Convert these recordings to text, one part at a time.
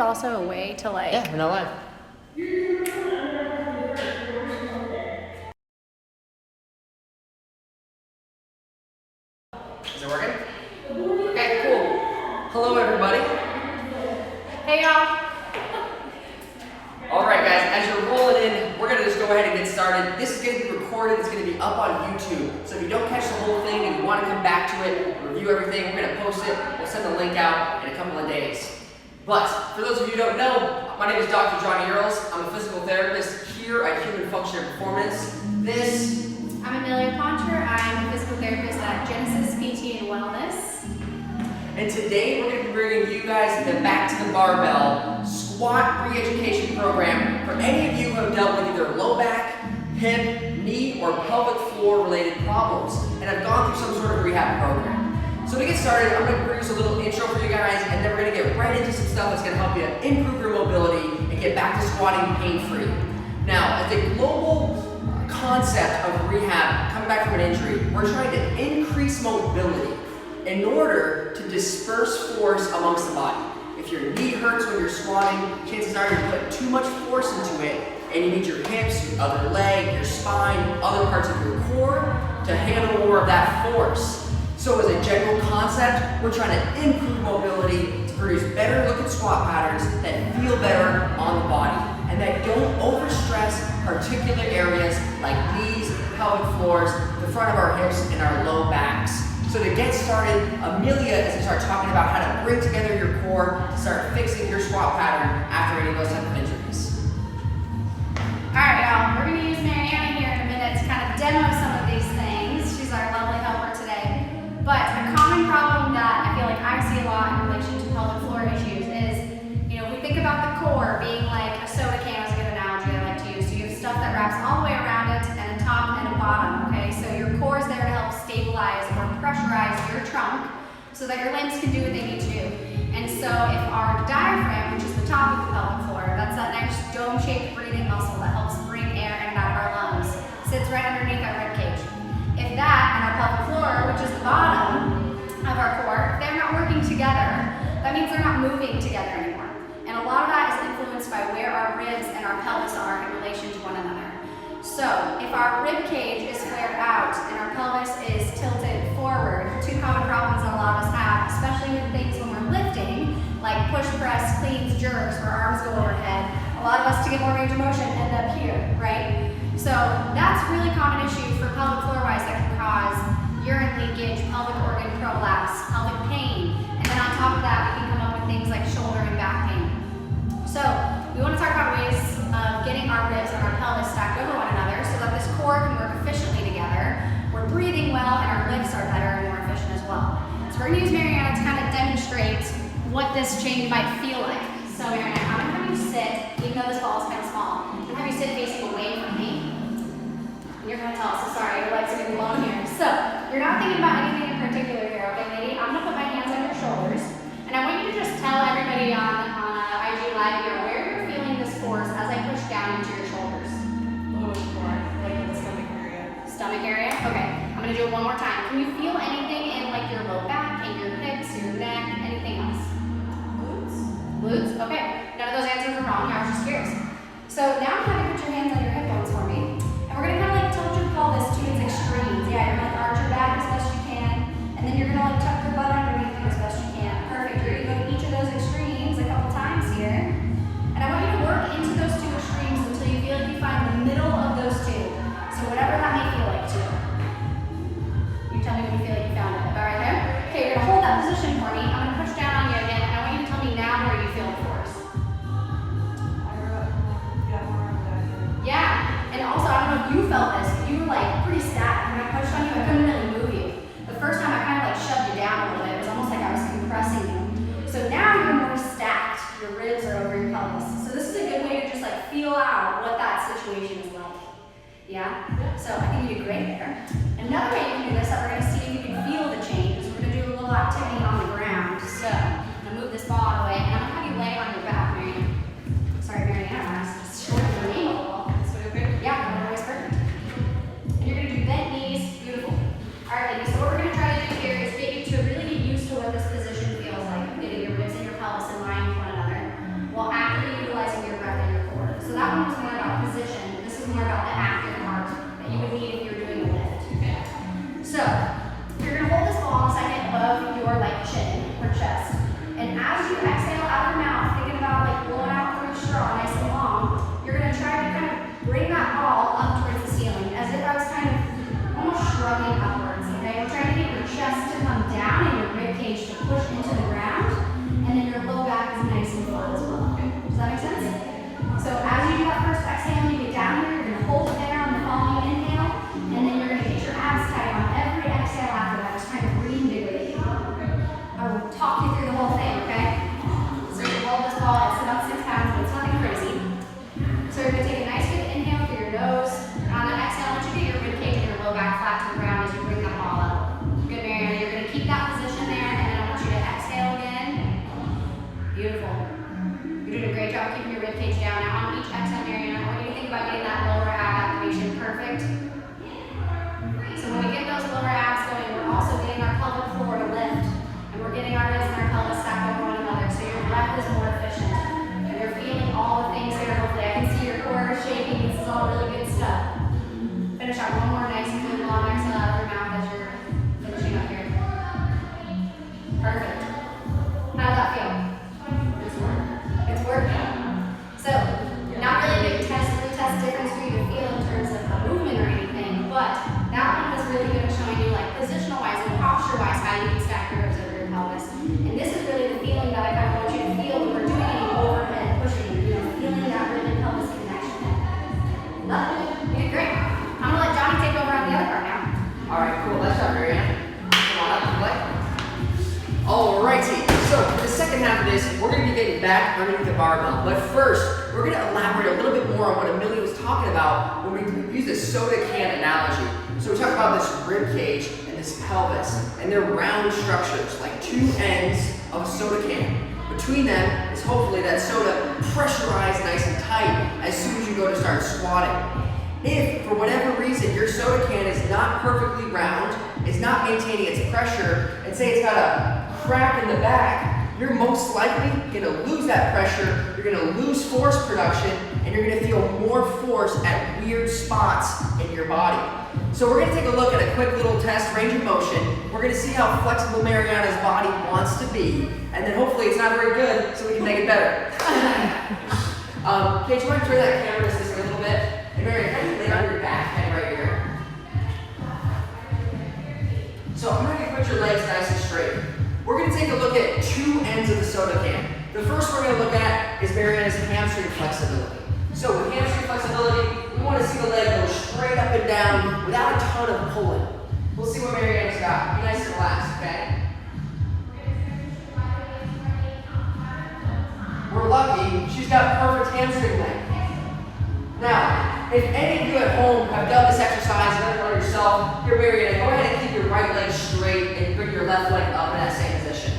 Also a way to like... Yeah, we're not live. Is it working? Okay, cool. Hello everybody. Hey y'all. Alright guys, as you're rolling in, we're gonna just go ahead and get started. This is gonna be recorded, it's gonna be up on YouTube. So if you don't catch the whole thing and you wanna come back to it, review everything, we're gonna post it. We'll send the link out in a couple of days. But for those of you who don't know, my name is Dr. Johnny Earls. I'm a physical therapist here at Human Function and Performance. I'm Amelia Poncher. I'm a physical therapist at Genesis PT and Wellness. And today we're going to be bringing you guys the Back to the Barbell squat re-education program for any of you who have dealt with either low back, hip, knee, or pelvic floor related problems and have gone through some sort of rehab program. So to get started, I'm going to produce a little intro for you guys, and then we're going to get right into some stuff that's going to help you improve your mobility and get back to squatting pain-free. Now, as a global concept of rehab, coming back from an injury, we're trying to increase mobility in order to disperse force amongst the body. If your knee hurts when you're squatting, chances are you're putting too much force into it, and you need your hips, your other leg, your spine, other parts of your core to handle more of that force. So as a general concept, we're trying to improve mobility to produce better looking squat patterns that feel better on the body and that don't overstress particular areas like knees, pelvic floors, the front of our hips, and our low backs. So to get started, Amelia is going to start talking about how to bring together your core to start fixing your squat pattern after any of those type of injuries. Alright y'all, we're going to use Mariana here in a minute to kind of demo some of these things. She's our lovely helper today. But a common problem that I feel like I see a lot in relation to pelvic floor issues is, we think about the core being like a soda can is a good analogy I like to use. So you have stuff that wraps all the way around it and a top and a bottom, okay? So your core is there to help stabilize or pressurize your trunk so that your limbs can do what they need to do. And so if our diaphragm, which is the top of the pelvic floor, that's that nice dome-shaped breathing muscle that helps bring air in and out of our lungs, sits right underneath our rib cage. If that and our pelvic floor, which is the bottom of our core, if they're not working together, that means they're not moving together anymore. And a lot of that is influenced by where our ribs and our pelvis are in relation to one another. So if our rib cage is flared out and our pelvis is tilted forward, two common problems that a lot of us have, especially with things when we're lifting, like push, press, cleans, jerks, where arms go overhead. A lot of us, to get more range of motion, end up here, right? So that's a really common issue for pelvic floor wise that can cause urine leakage, pelvic organ prolapse, pelvic pain, and then on top of that we can come up with things like shoulder and back pain. So we want to talk about ways of getting our ribs and our pelvis stacked over one another so that this core can work efficiently together. We're breathing well and our lifts are better and more efficient as well. So we're going to use Mariana to kind of demonstrate what this change might feel like. So Mariana, I'm going to have you sit, even though this ball is kind of small, I'm going to have you sit facing away from me. You're going to tell us, so sorry, your legs are going to be long here. So, you're not thinking about anything in particular here, okay, lady? I'm going to put my hands on your shoulders, and I want you to just tell everybody on IG Live here where you're feeling this force as I push down into your shoulders. Lower core, like in the stomach area. Stomach area? Okay, I'm going to do it one more time. Can you feel anything in like your low back, in your hips, your neck, anything else? Glutes. Glutes? Okay, none of those answers are wrong, I was just curious. So now I'm going to put your hands on your hip bones for me. And we're going to kind of like tilt your pelvis to its extremes. Yeah, you're going to arch your back as best you can. And then you're going to like tuck your butt underneath you as best you can. Perfect. You're going to go to each of those extremes a couple times here. And I want you to work into those two extremes until you feel like you find the middle of those two. So whatever that may feel like to you. You tell me when you feel like you found it. All right there? Okay, you're going to hold that position for me. I'm going to push down on you again. And I want you to tell me now where you feel the force. Yeah. And also, I don't know if you felt this, but you were like pretty static. When I pushed on you, I couldn't really move you. The first time I kind of like shoved you down a little bit. It was almost like I was compressing you. So now you're more stacked. Your ribs are over your pelvis. So this is a good way to just like feel out what that situation is like. Yeah? So I think you did great there. Another way you can do this that we're going to see if you can feel the change is we're going to do a little activity on the ground. So I'm going to move this ball out of the way and I'm going to have you lay on your back, Mariana. Sorry, Mariana, I was just short of your name a little. Yeah, that was perfect. And you're going to do bent knees. Beautiful. All right, ladies, so what we're going to try to do here is get you to really get used to what this position feels like, getting your ribs and your pelvis in line with one another, down. Now on each exhale, Mariana, I want you to think about getting that lower ab activation perfect. So when we get those lower abs going, we're also getting our pelvic floor to lift, and we're getting our wrists and our pelvis stacked over one another, so your breath is more efficient. And you're feeling all the things here. Hopefully, I can see your core shaking. This is all really good stuff. Finish out one more nice and good long exhale out of your mouth as you're finishing up here. Perfect. How does that feel? It's working. It's working. So, not really a big retest difference for you to feel in terms of a movement or anything, but that one was really good at showing you like positional-wise and posture-wise how you can stack your ribs over your pelvis. And this is really the feeling that I kind of want you to feel when we're doing any overhead pushing, feeling that rib and pelvis connection. Love it. You did great. I'm gonna let Johnny take over on the other part now. All right, cool. Let's start, Marianne. Come on up and play. Alrighty. So for the second half of this, we're going to be getting back underneath the barbell. But first, we're going to elaborate a little bit more on what Amelia was talking about when we use this soda can analogy. So we talked about this rib cage and this pelvis, and they're round structures, like two ends of a soda can. Between them is hopefully that soda pressurized nice and tight as soon as you go to start squatting. If, for whatever reason, your soda can is not perfectly round, is not maintaining its pressure, and say it's got a crack in the back, you're most likely going to lose that pressure, you're going to lose force production, and you're going to feel more force at weird spots in your body. So we're going to take a look at a quick little test, range of motion. We're going to see how flexible Mariana's body wants to be, and then hopefully it's not very good, so we can make it better. Kate, you want to turn that camera just a little bit? And Mariana, can you lay on your back, head right here? So I'm going to put your legs nice and straight. We're going to take a look at two ends of the soda can. The first we're going to look at is Mariana's hamstring flexibility. So with hamstring flexibility, we want to see the leg go straight up and down without a ton of pulling. We'll see what Mariana's got. Be nice and relaxed, okay? We're lucky, she's got perfect hamstring length. Now, if any of you at home have done this exercise and done it on yourself, here, Mariana, go ahead and keep your right leg straight and bring your left leg up in that same position.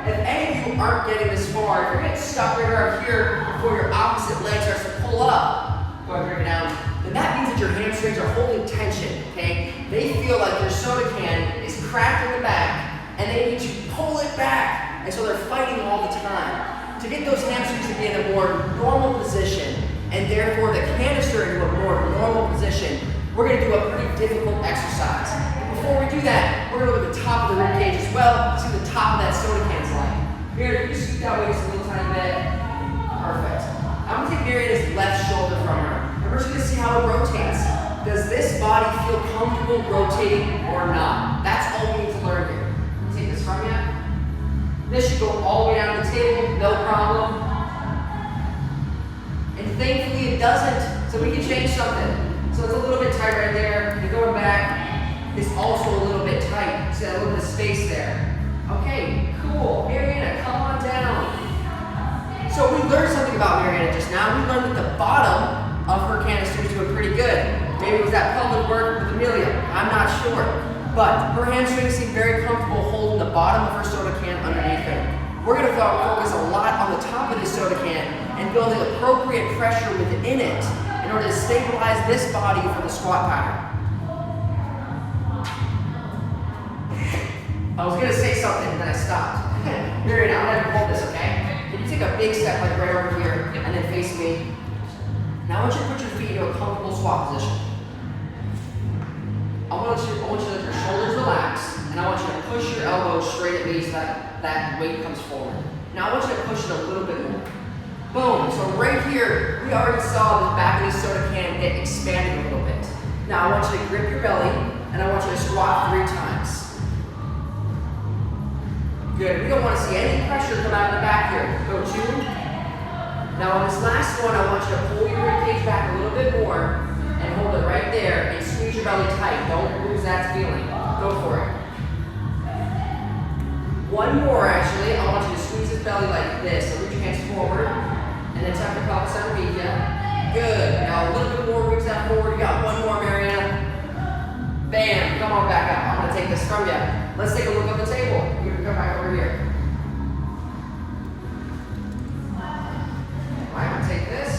If any of you aren't getting this far, if you're getting stuck right around here before your opposite leg starts to pull up, go ahead and bring it down, then that means that your hamstrings are holding tension, okay? They feel like your soda can is cracked in the back and they need to pull it back, and so they're fighting all the time. To get those hamstrings to be in a more normal position, and therefore the canister into a more normal position, we're going to do a pretty difficult exercise. Before we do that, we're going to look at the top of the rib cage as well, see what the top of that soda can's like. Here, can you scoot that way just a little tiny bit? Perfect. I'm going to take Mariana's left shoulder from her, and we're just going to see how it rotates. Does this body feel comfortable rotating or not? That's all we need to learn here. Take this from you. This should go all the way down to the table, no problem. And thankfully it doesn't, so we can change something. So it's a little bit tight right there, and going back is also a little bit tight. See that little bit of space there. Okay, cool. Mariana, come on down. So we learned something about Mariana just now. We learned that the bottom of her canister is doing pretty good. Maybe it was that pelvic work with Amelia, I'm not sure. But her hamstrings seem very comfortable holding the bottom of her soda can underneath her. We're going to focus a lot on the top of this soda can and building appropriate pressure within it in order to stabilize this body for the squat pattern. I was going to say something, then I stopped. Mariana, I'm going to hold this, okay? Can you take a big step like right over here and then face me? Now I want you to put your feet into a comfortable squat position. I want you to let your shoulders relax, and I want you to push your elbows straight at me so that weight comes forward. Now I want you to push it a little bit more. Boom. So right here, we already saw the back of the soda can get expanded a little bit. Now I want you to grip your belly, and I want you to squat 3 times. Good. We don't want to see any pressure come out of the back here. Go 2. Now on this last one, I want you to pull your ribcage back a little bit more and hold it right there and squeeze your belly tight. Don't lose that feeling. Go for it. One more actually. I want you to squeeze his belly like this. So reach your hands forward and then tuck your pelvis underneath you. Good. Now a little bit more, reach that forward. You got one more, Mariana. Bam. Come on back up. I'm going to take this from you. Let's take a look at the table. You can come back over here. Alright, I'm going to take this.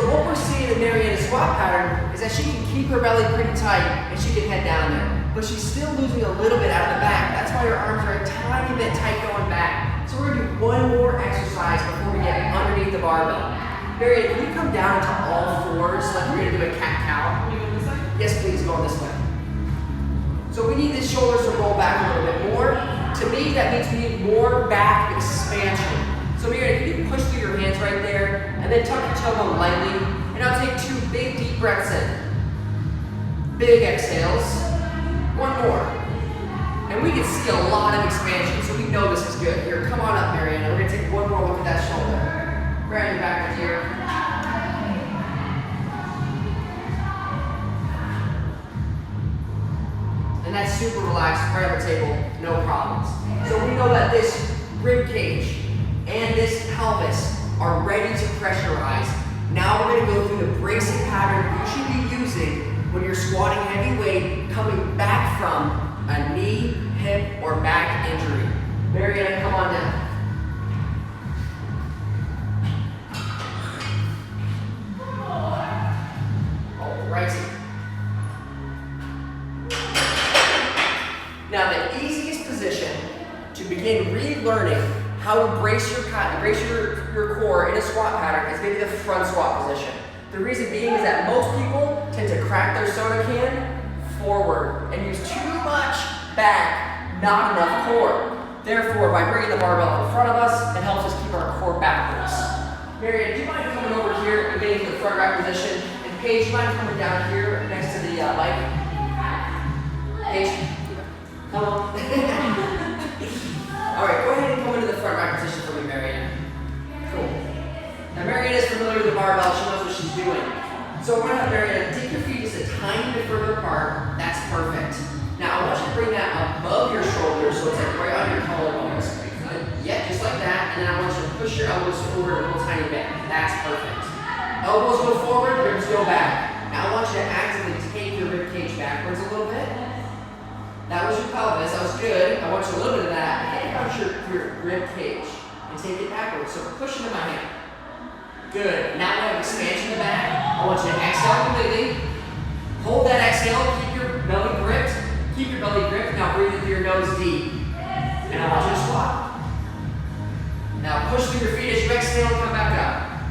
what we're seeing in Mariana's squat pattern is that she can keep her belly pretty tight and she can head down there. But she's still losing a little bit out of the back. That's why her arms are a tiny bit tight going back. So we're gonna do one more exercise before we get underneath the barbell. Mariana, can you come down to all fours like we're gonna do a cat-cow? Can you go this way? Yes, please, go this way. So we need the shoulders to roll back a little bit more. To me, that means we need more back expansion. So Mariana, can you push through your hands right there, and then tuck your tailbone lightly, and I'll take 2 big deep breaths in. Big exhales. One more. And we can see a lot of expansion, so we know this is good. Here, come on up, Mariana. We're gonna take one more look at that shoulder. Grab your back right here. And that's super relaxed, right on the table, no problems. So we know that this rib cage and this pelvis are ready to pressurize. Now we're gonna go through the bracing pattern you should be using when you're squatting heavy weight coming back from a knee, hip, or back injury. Mariana, come on down. Alrighty. Now the easiest position to begin relearning how to brace your core in a squat pattern is maybe the front squat position. The reason being is that most people tend to crack their soda can forward and use too much back, not enough core. Therefore, by bringing the barbell in front of us, it helps us keep our core backwards. Mariana, do you mind coming over here and getting to the front rack position? And Paige, do you mind coming down here next to the mic? Paige, come on. All right, go ahead and come into the front rack position for me, Mariana. Cool. Now, Mariana is familiar with the barbell. She knows what she's doing. So we're gonna have Mariana take your feet just a tiny bit further apart. That's perfect. Now, I want you to bring that above your shoulders so it's like right on your collarbones. Good. Yeah, just like that. And then I want you to push your elbows forward a little tiny bit. That's perfect. Elbows go forward, ribs go back. Now I want you to actively take your rib cage backwards a little bit. That was your pelvis, that was good. I want you a little bit of that. Take out your rib cage and take it backwards. So push into my hand. Good. Now we have expansion in the back. I want you to exhale completely. Hold that exhale, keep your belly gripped. Keep your belly gripped. Now breathe in through your nose deep. And I want you to squat. Now push through your feet as you exhale and come back up.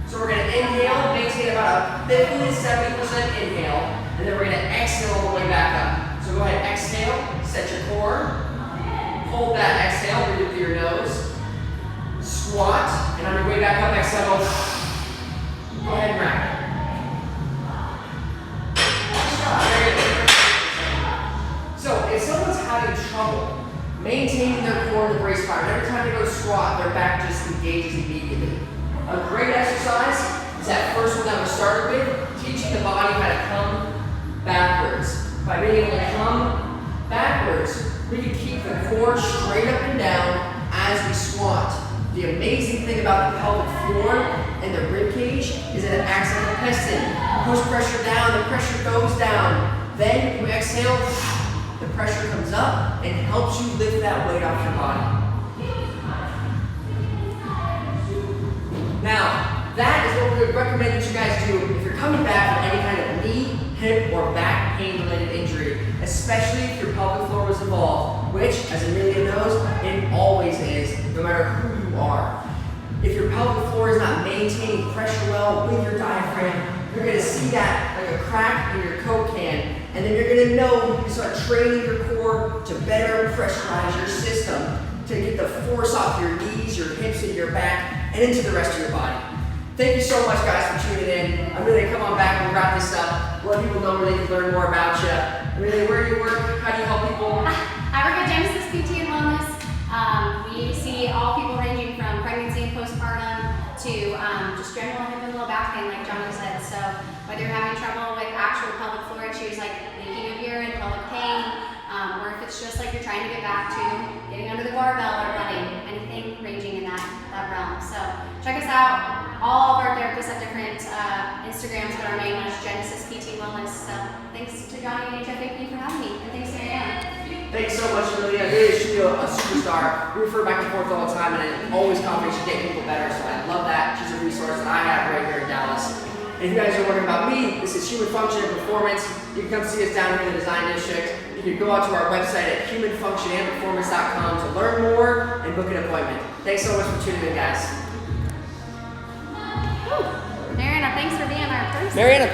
So we're going to inhale, maintain about a 50 to 70% inhale, and then we're going to exhale all the way back up. So go ahead, exhale, set your core, hold that exhale, breathe in through your nose, squat, and on your way back up, exhale, go ahead and wrap. So if someone's having trouble maintaining their core in the brace pattern, every time they go to squat, their back just engages immediately. A great exercise is that first one that we started with, teaching the body how to come backwards. By being able to come backwards, we can keep the core straight up and down as we squat. The amazing thing about the pelvic floor and the rib cage is that it acts like a piston. Push pressure down, the pressure goes down. Then when we exhale, the pressure comes up and helps you lift that weight off your body. Now, that is what we would recommend that you guys do if you're coming back from any kind of knee, hip, or back pain related injury, especially if your pelvic floor was involved, which, as Amelia knows, it always is, no matter who you are. If your pelvic floor is not maintaining pressure well with your diaphragm, you're going to see that like a crack in your Coke can, and then you're going to know you start training your core to better pressurize your system to get the force off your knees, your hips, and your back, and into the rest of your body. Thank you so much, guys, for tuning in. I'm really going to come on back and wrap this up. Let people know where they can learn more about you. Really, where do you work? How do you help people? I work at Genesis PT and Wellness. We see all people ranging from pregnancy and postpartum to just general hip and low back pain, like Johnny said. So whether you're having trouble with actual pelvic floor issues like leaking of urine, pelvic pain, or if it's just like you're trying to get back to getting under the barbell or running, anything ranging in that realm. So check us out. All of our therapists have different Instagrams, but our main one is Genesis PT Wellness. So thanks to Johnny and HFAP for having me, and thanks to Mariana. Thanks so much, Amelia. Really, she's a superstar. We refer back and forth all the time, and I'm always confident she's getting people better, so I love that. She's a resource that I have right here in Dallas. And if you guys are wondering about me, this is Human Function and Performance. You can come see us down here in the Design District. You can go out to our website at humanfunctionandperformance.com to learn more and book an appointment. Thanks so much for tuning in, guys. Mariana, thanks for being our person. Mariana,